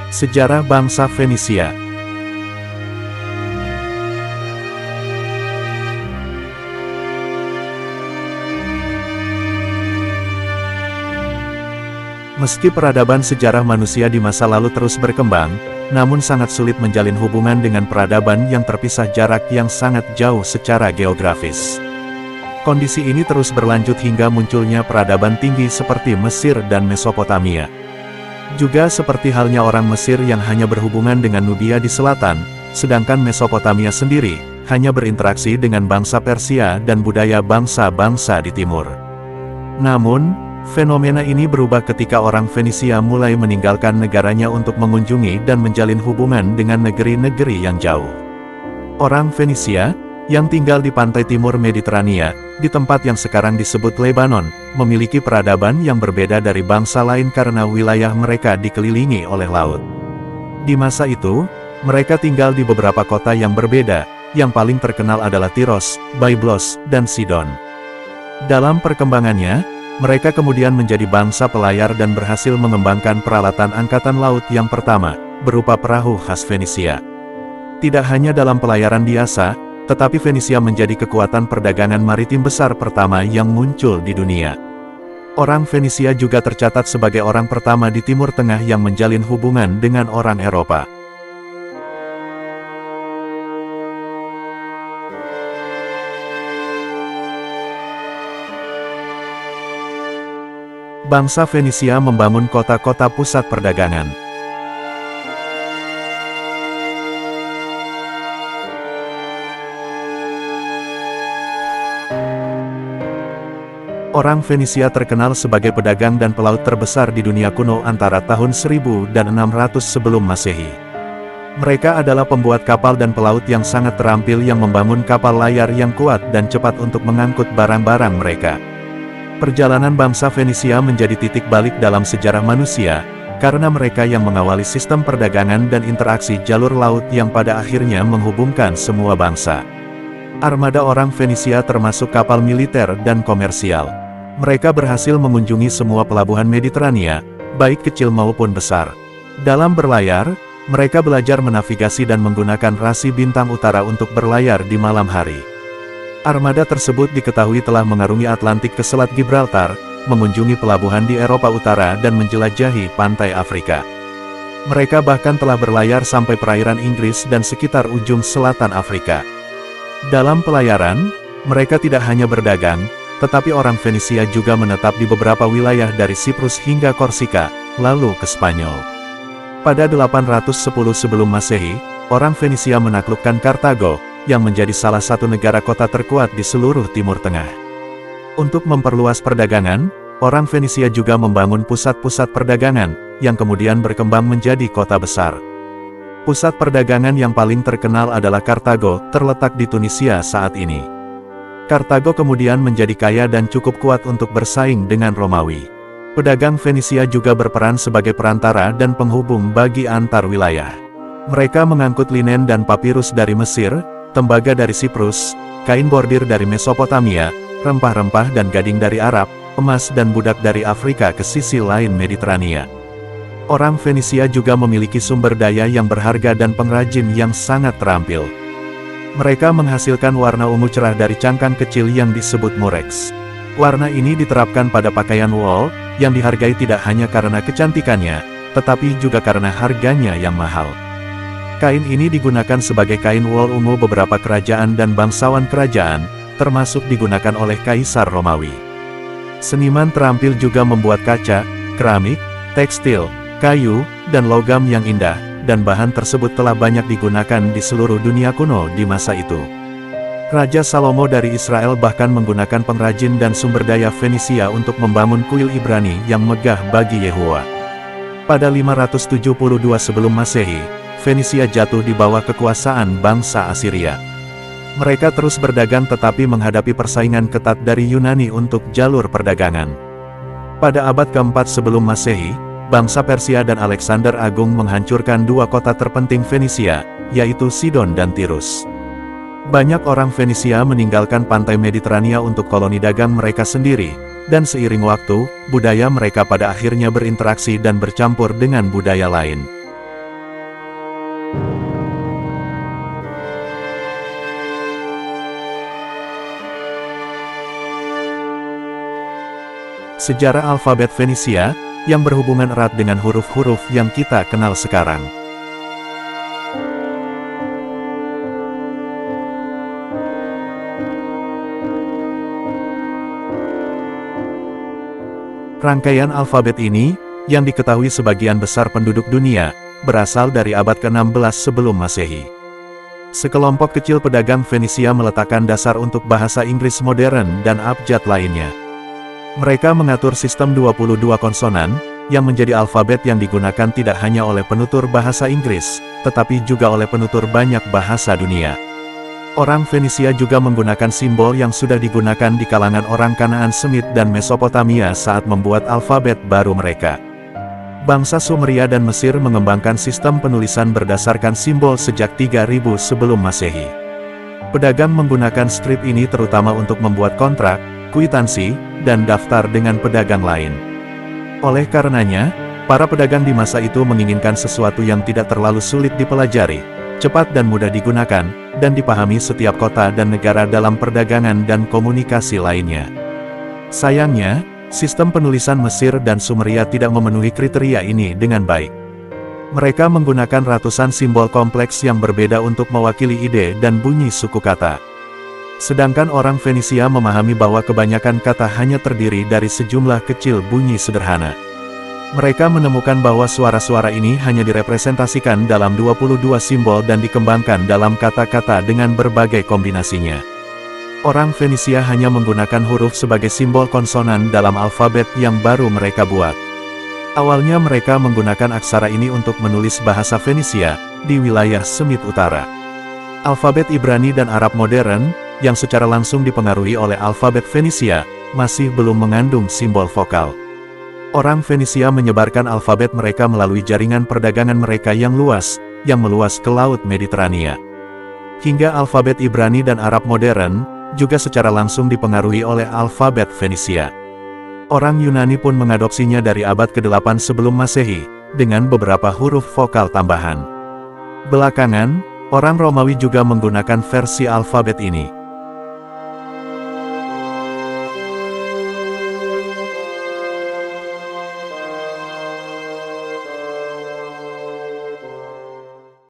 Sejarah bangsa Fenisia. Meski peradaban sejarah manusia di masa lalu terus berkembang, namun sangat sulit menjalin hubungan dengan peradaban yang terpisah jarak yang sangat jauh secara geografis. Kondisi ini terus berlanjut hingga munculnya peradaban tinggi seperti Mesir dan Mesopotamia. Juga seperti halnya orang Mesir yang hanya berhubungan dengan Nubia di selatan, sedangkan Mesopotamia sendiri hanya berinteraksi dengan bangsa Persia dan budaya bangsa-bangsa di timur. Namun, fenomena ini berubah ketika orang Fenisia mulai meninggalkan negaranya untuk mengunjungi dan menjalin hubungan dengan negeri-negeri yang jauh. Orang Fenisia, yang tinggal di pantai timur Mediterania, di tempat yang sekarang disebut Lebanon, memiliki peradaban yang berbeda dari bangsa lain karena wilayah mereka dikelilingi oleh laut. Di masa itu, mereka tinggal di beberapa kota yang berbeda, yang paling terkenal adalah Tiros, Byblos, dan Sidon. Dalam perkembangannya, mereka kemudian menjadi bangsa pelayar dan berhasil mengembangkan peralatan angkatan laut yang pertama, berupa perahu khas Fenisia. Tidak hanya dalam pelayaran biasa, tetapi Fenisia menjadi kekuatan perdagangan maritim besar pertama yang muncul di dunia. Orang Fenisia juga tercatat sebagai orang pertama di Timur Tengah yang menjalin hubungan dengan orang Eropa. Bangsa Fenisia membangun kota-kota pusat perdagangan. Orang Fenisia terkenal sebagai pedagang dan pelaut terbesar di dunia kuno antara tahun 1000 dan 600 sebelum Masehi. Mereka adalah pembuat kapal dan pelaut yang sangat terampil yang membangun kapal layar yang kuat dan cepat untuk mengangkut barang-barang mereka. Perjalanan bangsa Fenisia menjadi titik balik dalam sejarah manusia, karena mereka yang mengawali sistem perdagangan dan interaksi jalur laut yang pada akhirnya menghubungkan semua bangsa. Armada orang Fenisia termasuk kapal militer dan komersial. Mereka berhasil mengunjungi semua pelabuhan Mediterania, baik kecil maupun besar. Dalam berlayar, mereka belajar menavigasi dan menggunakan rasi bintang utara untuk berlayar di malam hari. Armada tersebut diketahui telah mengarungi Atlantik ke Selat Gibraltar, mengunjungi pelabuhan di Eropa Utara dan menjelajahi pantai Afrika. Mereka bahkan telah berlayar sampai perairan Inggris dan sekitar ujung selatan Afrika. Dalam pelayaran, mereka tidak hanya berdagang, tetapi orang Fenisia juga menetap di beberapa wilayah dari Siprus hingga Korsika, lalu ke Spanyol. Pada 810 sebelum Masehi, orang Fenisia menaklukkan Kartago, yang menjadi salah satu negara kota terkuat di seluruh Timur Tengah. Untuk memperluas perdagangan, orang Fenisia juga membangun pusat-pusat perdagangan, yang kemudian berkembang menjadi kota besar. Pusat perdagangan yang paling terkenal adalah Kartago, terletak di Tunisia saat ini. Kartago kemudian menjadi kaya dan cukup kuat untuk bersaing dengan Romawi. Pedagang Fenisia juga berperan sebagai perantara dan penghubung bagi antar wilayah. Mereka mengangkut linen dan papirus dari Mesir, tembaga dari Siprus, kain bordir dari Mesopotamia, rempah-rempah dan gading dari Arab, emas dan budak dari Afrika ke sisi lain Mediterania. Orang Fenisia juga memiliki sumber daya yang berharga dan pengrajin yang sangat terampil. Mereka menghasilkan warna ungu cerah dari cangkang kecil yang disebut murex. Warna ini diterapkan pada pakaian wol, yang dihargai tidak hanya karena kecantikannya, tetapi juga karena harganya yang mahal. Kain ini digunakan sebagai kain wol ungu beberapa kerajaan dan bangsawan kerajaan, termasuk digunakan oleh Kaisar Romawi. Seniman terampil juga membuat kaca, keramik, tekstil, kayu, dan logam yang indah, dan bahan tersebut telah banyak digunakan di seluruh dunia kuno di masa itu. Raja Salomo dari Israel bahkan menggunakan pengrajin dan sumber daya Fenisia untuk membangun kuil Ibrani yang megah bagi Yehuwa. Pada 572 sebelum Masehi, Fenisia jatuh di bawah kekuasaan bangsa Assyria. Mereka terus berdagang tetapi menghadapi persaingan ketat dari Yunani untuk jalur perdagangan. Pada abad keempat sebelum Masehi, bangsa Persia dan Alexander Agung menghancurkan dua kota terpenting Fenisia, yaitu Sidon dan Tirus. Banyak orang Fenisia meninggalkan pantai Mediterania untuk koloni dagang mereka sendiri, dan seiring waktu, budaya mereka pada akhirnya berinteraksi dan bercampur dengan budaya lain. Sejarah alfabet Fenisia, yang berhubungan erat dengan huruf-huruf yang kita kenal sekarang. Rangkaian alfabet ini, yang diketahui sebagian besar penduduk dunia, berasal dari abad ke-16 sebelum Masehi. Sekelompok kecil pedagang Fenisia meletakkan dasar untuk bahasa Inggris modern dan abjad lainnya. Mereka mengatur sistem 22 konsonan, yang menjadi alfabet yang digunakan tidak hanya oleh penutur bahasa Inggris, tetapi juga oleh penutur banyak bahasa dunia. Orang Fenisia juga menggunakan simbol yang sudah digunakan di kalangan orang Kanaan Semit dan Mesopotamia saat membuat alfabet baru mereka. Bangsa Sumeria dan Mesir mengembangkan sistem penulisan berdasarkan simbol sejak 3000 sebelum Masehi. Pedagang menggunakan strip ini terutama untuk membuat kontrak, kwitansi, dan daftar dengan pedagang lain. Oleh karenanya, para pedagang di masa itu menginginkan sesuatu yang tidak terlalu sulit dipelajari, cepat dan mudah digunakan, dan dipahami setiap kota dan negara dalam perdagangan dan komunikasi lainnya. Sayangnya, sistem penulisan Mesir dan Sumeria tidak memenuhi kriteria ini dengan baik. Mereka menggunakan ratusan simbol kompleks yang berbeda untuk mewakili ide dan bunyi suku kata. Sedangkan orang Fenisia memahami bahwa kebanyakan kata hanya terdiri dari sejumlah kecil bunyi sederhana. Mereka menemukan bahwa suara-suara ini hanya direpresentasikan dalam 22 simbol dan dikembangkan dalam kata-kata dengan berbagai kombinasinya. Orang Fenisia hanya menggunakan huruf sebagai simbol konsonan dalam alfabet yang baru mereka buat. Awalnya mereka menggunakan aksara ini untuk menulis bahasa Fenisia, di wilayah Semit Utara. Alfabet Ibrani dan Arab modern, yang secara langsung dipengaruhi oleh alfabet Fenisia, masih belum mengandung simbol vokal. Orang Fenisia menyebarkan alfabet mereka melalui jaringan perdagangan mereka yang luas, yang meluas ke Laut Mediterania. Hingga alfabet Ibrani dan Arab modern, juga secara langsung dipengaruhi oleh alfabet Fenisia. Orang Yunani pun mengadopsinya dari abad ke-8 sebelum Masehi, dengan beberapa huruf vokal tambahan. Belakangan, orang Romawi juga menggunakan versi alfabet ini.